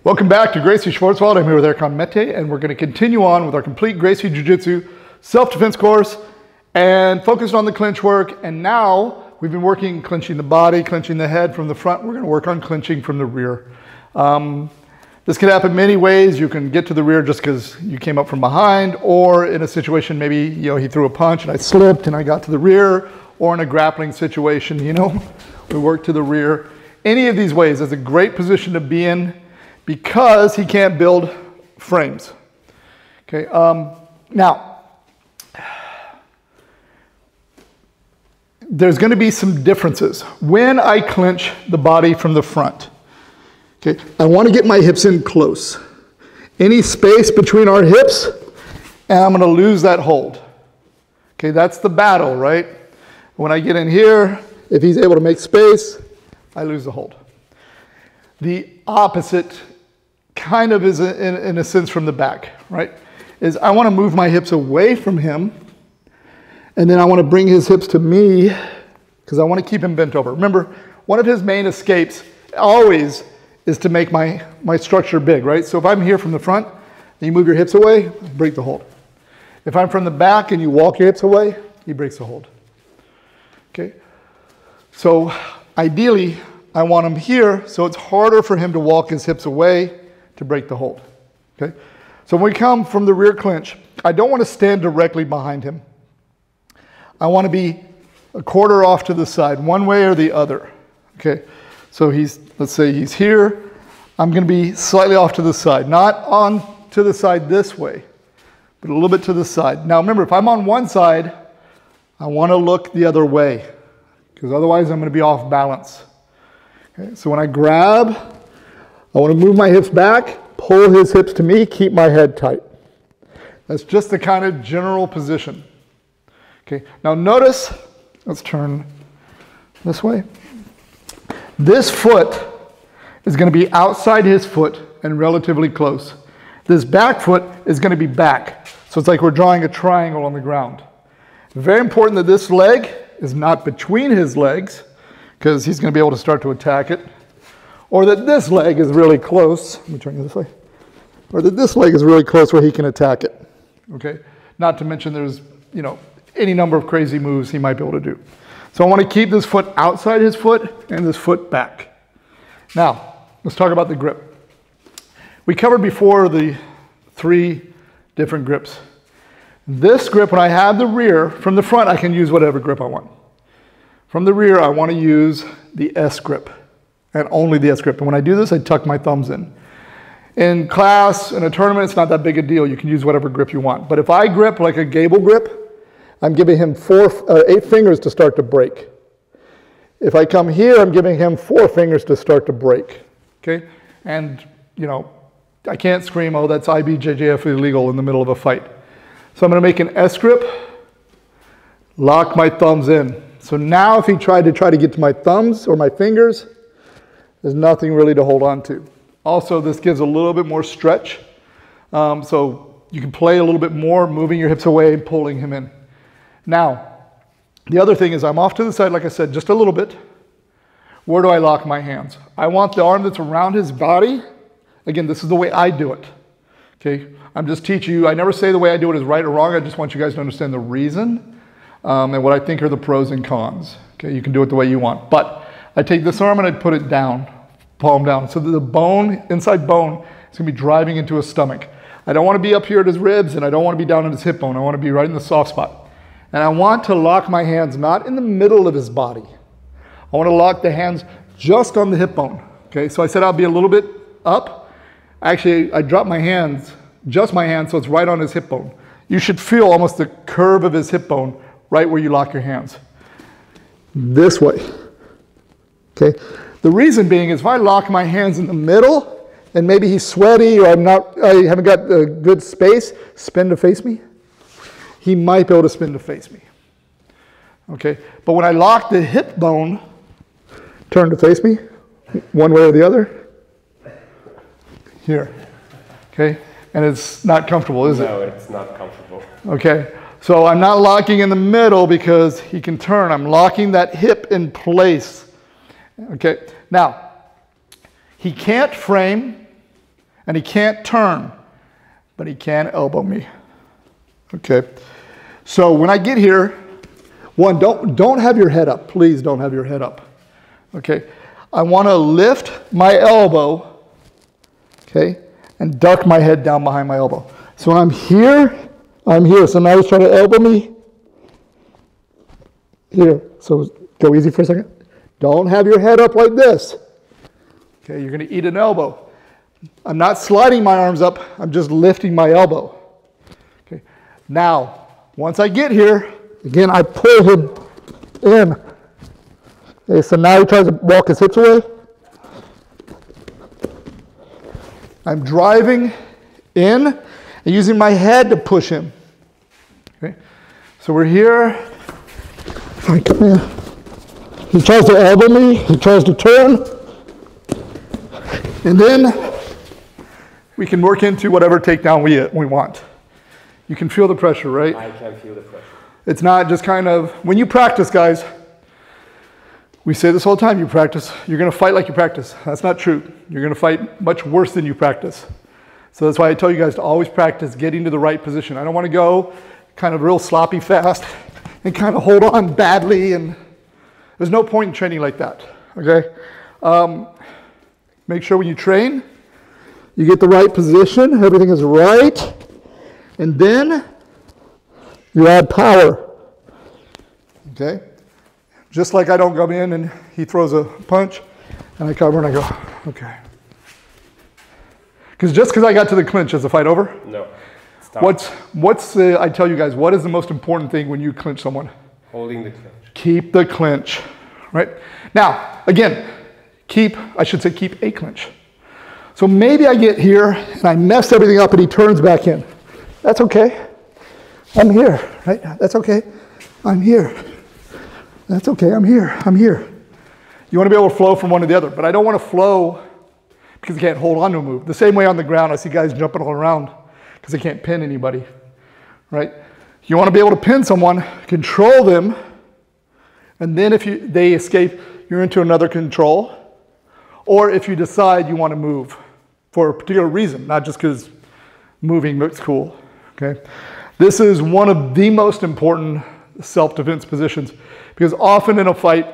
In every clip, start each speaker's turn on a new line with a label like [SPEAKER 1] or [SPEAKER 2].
[SPEAKER 1] Welcome back to Gracie Schwarzwald. I'm here with Erkan Mete, and we're going to continue on with our complete Gracie Jiu-Jitsu Self-Defense Course and focused on the clinch work. And now we've been working clinching the body, clinching the head from the front. We're going to work on clinching from the rear. This can happen many ways. You can get to the rear just because you came up from behind, or in a situation maybe he threw a punch and I slipped and I got to the rear, or in a grappling situation, we work to the rear. Any of these ways is a great position to be in, because he can't build frames. Okay, now, there's going to be some differences. When I clinch the body from the front, okay, I want to get my hips in close. Any space between our hips, and I'm going to lose that hold. Okay, that's the battle, right? When I get in here, if he's able to make space, I lose the hold. The opposite kind of is in a sense from the back, right? Is I want to move my hips away from him, and then I want to bring his hips to me because I want to keep him bent over. Remember, one of his main escapes always is to make my structure big, right? So if I'm here from the front and you move your hips away, break the hold. If I'm from the back and you walk your hips away, he breaks the hold. Okay? So ideally, I want him here, so it's harder for him to walk his hips away to break the hold. Okay? So when we come from the rear clinch, I don't want to stand directly behind him. I want to be a quarter off to the side, one way or the other. Okay? So let's say he's here. I'm going to be slightly off to the side, not on to the side this way, but a little bit to the side. Now remember, if I'm on one side, I want to look the other way, because otherwise I'm going to be off balance. Okay, so when I grab, I want to move my hips back, pull his hips to me, keep my head tight. That's just the kind of general position. Okay, now notice, let's turn this way. This foot is going to be outside his foot and relatively close. This back foot is going to be back. So it's like we're drawing a triangle on the ground. Very important that this leg is not between his legs, because he's going to be able to start to attack it. Or that this leg is really close. Let me turn you this way. Or that this leg is really close where he can attack it. Okay? Not to mention there's, any number of crazy moves he might be able to do. So I want to keep this foot outside his foot and this foot back. Now, let's talk about the grip. We covered before the 3 different grips. This grip, when I have the rear, from the front I can use whatever grip I want. From the rear, I want to use the S grip, and only the S grip. And when I do this, I tuck my thumbs in. In class, in a tournament, it's not that big a deal. You can use whatever grip you want. But if I grip like a gable grip, I'm giving him 8 fingers to start to break. If I come here, I'm giving him 4 fingers to start to break. Okay? And, I can't scream, oh, that's IBJJF illegal in the middle of a fight. So I'm going to make an S grip, lock my thumbs in. So now if he tried to get to my thumbs or my fingers, there's nothing really to hold on to. Also, this gives a little bit more stretch. So you can play a little bit more, moving your hips away and pulling him in. Now, the other thing is I'm off to the side, like I said, just a little bit. Where do I lock my hands? I want the arm that's around his body. Again, this is the way I do it. Okay? I'm just teaching you. I never say the way I do it is right or wrong. I just want you guys to understand the reason and what I think are the pros and cons. Okay? You can do it the way you want. But I take this arm and I put it down, palm down. So that the bone, inside bone, is going to be driving into his stomach. I don't want to be up here at his ribs, and I don't want to be down at his hip bone. I want to be right in the soft spot. And I want to lock my hands not in the middle of his body. I want to lock the hands just on the hip bone. Okay? So I said I'll be a little bit up. Actually, I drop my hands, just my hands, so it's right on his hip bone. You should feel almost the curve of his hip bone right where you lock your hands. This way. Okay? The reason being is if I lock my hands in the middle, and maybe he's sweaty or I haven't got a good space, spin to face me, he might be able to spin to face me. Okay? But when I lock the hip bone, turn to face me, one way or the other, here. Okay? And it's not comfortable, is it?
[SPEAKER 2] No, it's not comfortable.
[SPEAKER 1] Okay? So I'm not locking in the middle because he can turn. I'm locking that hip in place. Okay? Now, he can't frame And he can't turn, but he can elbow me. Okay. So when I get here, one, don't have your head up. Please don't have your head up. Okay. I want to lift my elbow, okay, and duck my head down behind my elbow. So when I'm here. So now he's trying to elbow me. Here. So go easy for a second. Don't have your head up like this. Okay, you're going to eat an elbow. I'm not sliding my arms up. I'm just lifting my elbow. Okay. Now, once I get here, again, I pull him in. Okay, so now he tries to walk his hips away. I'm driving in and using my head to push him. Okay, so we're here. All right, come here. He tries to elbow me. He tries to turn. And then we can work into whatever takedown we want. You can feel the pressure, right?
[SPEAKER 2] I can feel the pressure.
[SPEAKER 1] It's not just kind of, when you practice, guys, we say this all the time, you practice, you're going to fight like you practice. That's not true. You're going to fight much worse than you practice. So that's why I tell you guys to always practice getting to the right position. I don't want to go kind of real sloppy fast and kind of hold on badly, and there's no point in training like that, okay? Make sure when you train, you get the right position, everything is right, and then you add power, okay? Just like I don't come in and he throws a punch and I cover and I go, okay. Because just because I got to the clinch, is the fight over?
[SPEAKER 2] No.
[SPEAKER 1] I tell you guys, what is the most important thing when you clinch someone?
[SPEAKER 2] Holding the clinch.
[SPEAKER 1] Keep the clinch, right? Now, again, keep a clinch. So maybe I get here and I mess everything up and he turns back in. That's okay. I'm here, right? That's okay. I'm here. That's okay, I'm here. You want to be able to flow from one to the other, but I don't want to flow because I can't hold on to a move. The same way on the ground, I see guys jumping all around because they can't pin anybody, right? You want to be able to pin someone, control them, and then if they escape, you're into another control. Or if you decide you want to move for a particular reason, not just because moving looks cool, okay? This is one of the most important self-defense positions because often in a fight,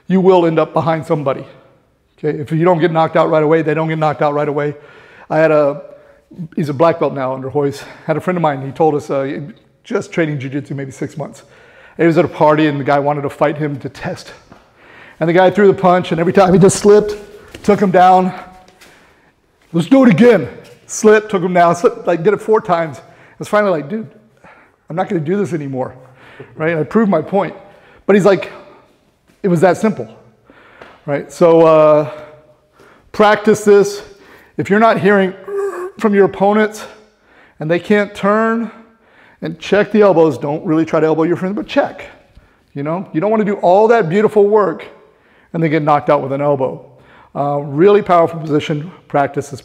[SPEAKER 1] you will end up behind somebody, okay? If you don't get knocked out right away, they don't get knocked out right away. He's a black belt now under Hoyes. Had a friend of mine, he told us, just training jiu-jitsu maybe 6 months. He was at a party and the guy wanted to fight him to test. And the guy threw the punch and every time he just slipped, took him down. Let's do it again. Slipped, took him down, slipped, like did it 4 times. It was finally like, dude, I'm not gonna do this anymore, right? And I proved my point. But he's like, it was that simple, right? So practice this. If you're not hearing from your opponents and they can't turn, and check the elbows. Don't really try to elbow your friends, but check. You know, you don't want to do all that beautiful work and then get knocked out with an elbow. Really powerful position. Practices.